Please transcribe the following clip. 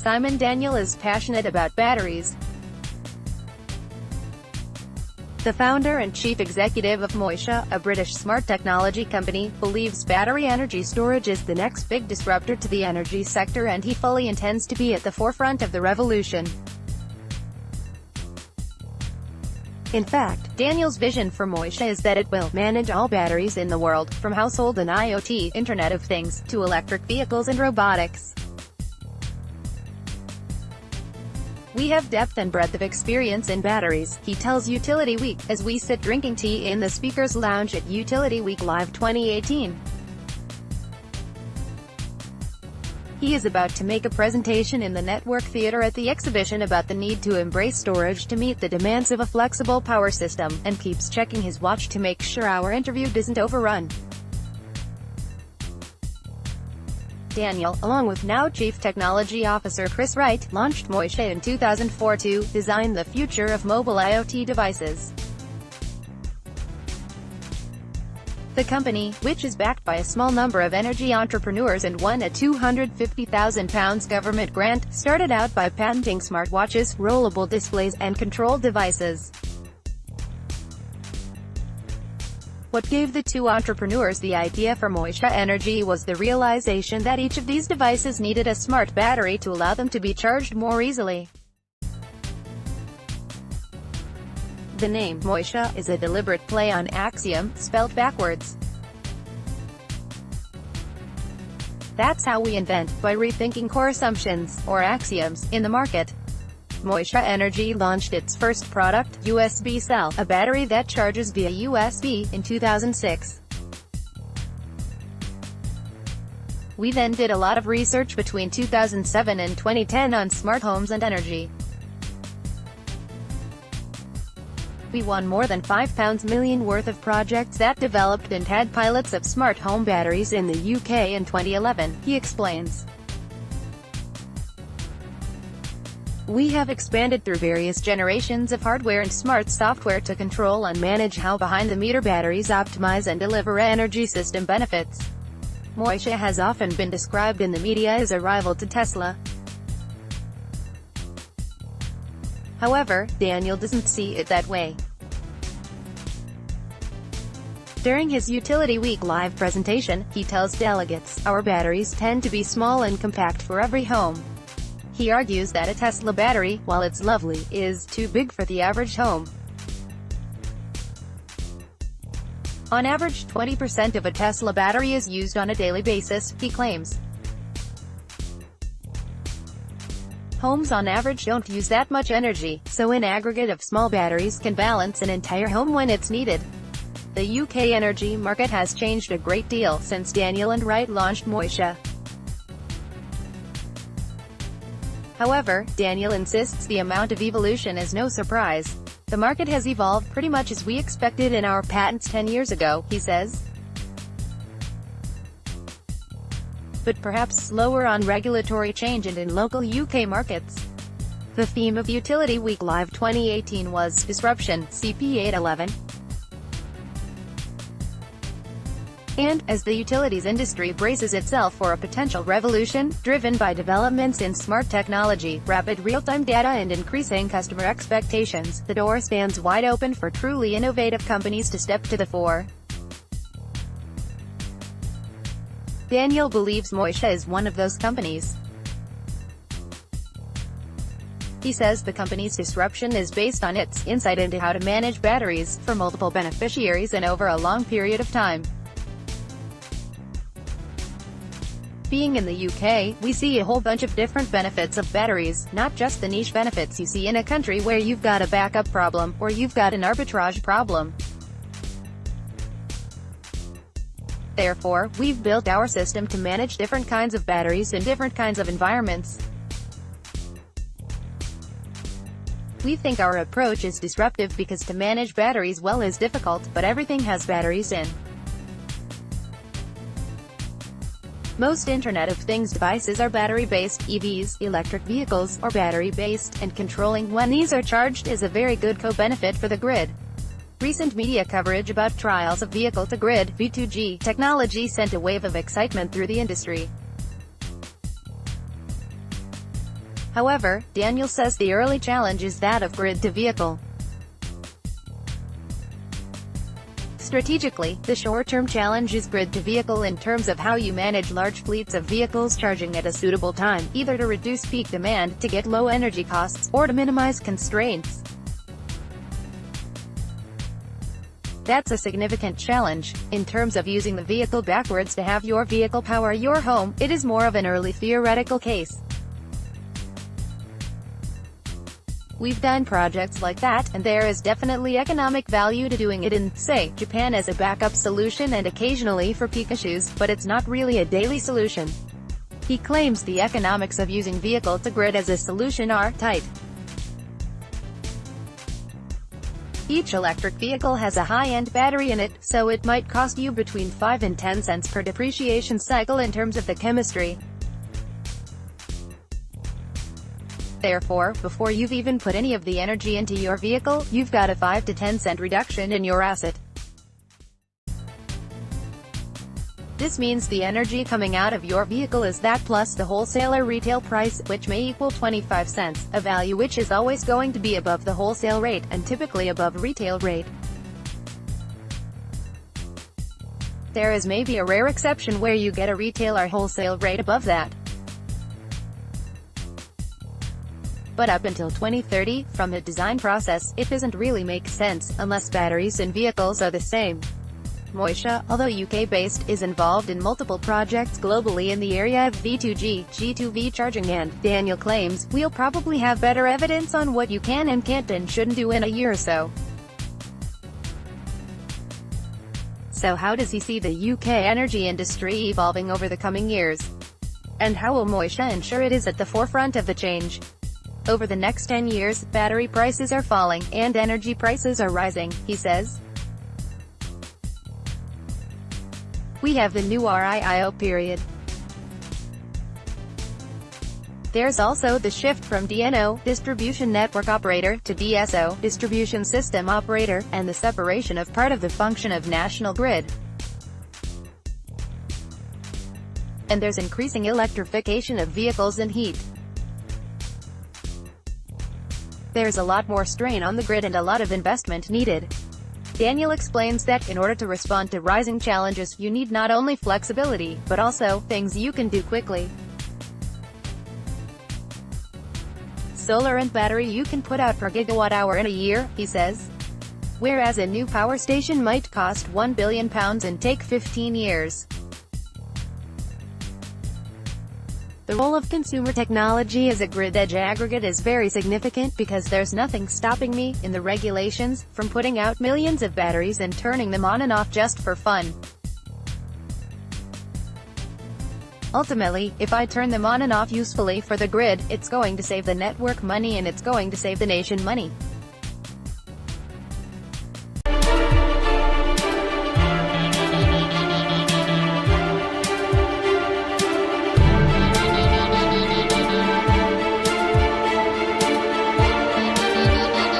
Simon Daniel is passionate about batteries. The founder and chief executive of Moixa, a British smart technology company, believes battery energy storage is the next big disruptor to the energy sector, and he fully intends to be at the forefront of the revolution. In fact, Daniel's vision for Moixa is that it will manage all batteries in the world, from household and IoT, Internet of Things, to electric vehicles and robotics. "We have depth and breadth of experience in batteries," he tells Utility Week, as we sit drinking tea in the Speakers Lounge at Utility Week Live 2018. He is about to make a presentation in the Network Theatre at the exhibition about the need to embrace storage to meet the demands of a flexible power system, and keeps checking his watch to make sure our interview doesn't overrun. Daniel, along with now Chief Technology Officer Chris Wright, launched Moixa in 2004 to design the future of mobile IoT devices. The company, which is backed by a small number of energy entrepreneurs and won a £250,000 government grant, started out by patenting smartwatches, rollable displays, and control devices. What gave the two entrepreneurs the idea for Moixa Energy was the realization that each of these devices needed a smart battery to allow them to be charged more easily. The name Moixa is a deliberate play on axiom, spelled backwards. That's how we invent, by rethinking core assumptions, or axioms, in the market. Moixa Energy launched its first product, USB Cell, a battery that charges via USB, in 2006. We then did a lot of research between 2007 and 2010 on smart homes and energy. We won more than £5 million worth of projects that developed and had pilots of smart home batteries in the UK in 2011, he explains. We have expanded through various generations of hardware and smart software to control and manage how behind-the-meter batteries optimize and deliver energy system benefits. Moixa has often been described in the media as a rival to Tesla. However, Daniel doesn't see it that way. During his Utility Week Live presentation, he tells delegates, "Our batteries tend to be small and compact for every home." He argues that a Tesla battery, while it's lovely, is too big for the average home. On average, 20% of a Tesla battery is used on a daily basis, he claims. Homes on average don't use that much energy, so an aggregate of small batteries can balance an entire home when it's needed. The UK energy market has changed a great deal since Daniel and Wright launched Moixa. However, Daniel insists the amount of evolution is no surprise. The market has evolved pretty much as we expected in our patents 10 years ago, he says. But perhaps slower on regulatory change and in local UK markets. The theme of Utility Week Live 2018 was Disruption, CP811. And, as the utilities industry braces itself for a potential revolution, driven by developments in smart technology, rapid real-time data and increasing customer expectations, the door stands wide open for truly innovative companies to step to the fore. Daniel believes Moixa is one of those companies. He says the company's disruption is based on its insight into how to manage batteries for multiple beneficiaries and over a long period of time. Being in the UK, we see a whole bunch of different benefits of batteries, not just the niche benefits you see in a country where you've got a backup problem, or you've got an arbitrage problem. Therefore, we've built our system to manage different kinds of batteries in different kinds of environments. We think our approach is disruptive because to manage batteries well is difficult, but everything has batteries in. Most Internet of Things devices are battery-based, EVs, electric vehicles, or battery-based, and controlling when these are charged is a very good co-benefit for the grid. Recent media coverage about trials of vehicle-to-grid (V2G) technology sent a wave of excitement through the industry. However, Daniel says the early challenge is that of grid-to-vehicle. Strategically, the short-term challenge is grid-to-vehicle in terms of how you manage large fleets of vehicles charging at a suitable time, either to reduce peak demand, to get low energy costs, or to minimize constraints. That's a significant challenge. In terms of using the vehicle backwards to have your vehicle power your home, it is more of an early theoretical case. We've done projects like that, and there is definitely economic value to doing it in, say, Japan as a backup solution and occasionally for peak issues, but it's not really a daily solution. He claims the economics of using vehicle-to-grid as a solution are tight. Each electric vehicle has a high-end battery in it, so it might cost you between 5 and 10 cents per depreciation cycle in terms of the chemistry. Therefore, before you've even put any of the energy into your vehicle, you've got a 5 to 10 cent reduction in your asset. This means the energy coming out of your vehicle is that plus the wholesaler retail price, which may equal 25 cents, a value which is always going to be above the wholesale rate, and typically above retail rate. There is maybe a rare exception where you get a retail or wholesale rate above that. But up until 2030, from the design process, it doesn't really make sense, unless batteries in vehicles are the same. Moixa, although UK-based, is involved in multiple projects globally in the area of V2G, G2V charging and, Daniel claims, we'll probably have better evidence on what you can and can't and shouldn't do in a year or so. So how does he see the UK energy industry evolving over the coming years? And how will Moixa ensure it is at the forefront of the change? Over the next 10 years, battery prices are falling, and energy prices are rising, he says. We have the new RIIO period. There's also the shift from DNO, distribution network operator, to DSO, distribution system operator, and the separation of part of the function of national grid. And there's increasing electrification of vehicles and heat. There's a lot more strain on the grid and a lot of investment needed. Daniel explains that, in order to respond to rising challenges, you need not only flexibility, but also, things you can do quickly. Solar and battery you can put out per gigawatt-hour in a year, he says. Whereas a new power station might cost £1 billion and take 15 years. The role of consumer technology as a grid-edge aggregate is very significant because there's nothing stopping me, in the regulations, from putting out millions of batteries and turning them on and off just for fun. Ultimately, if I turn them on and off usefully for the grid, it's going to save the network money and it's going to save the nation money.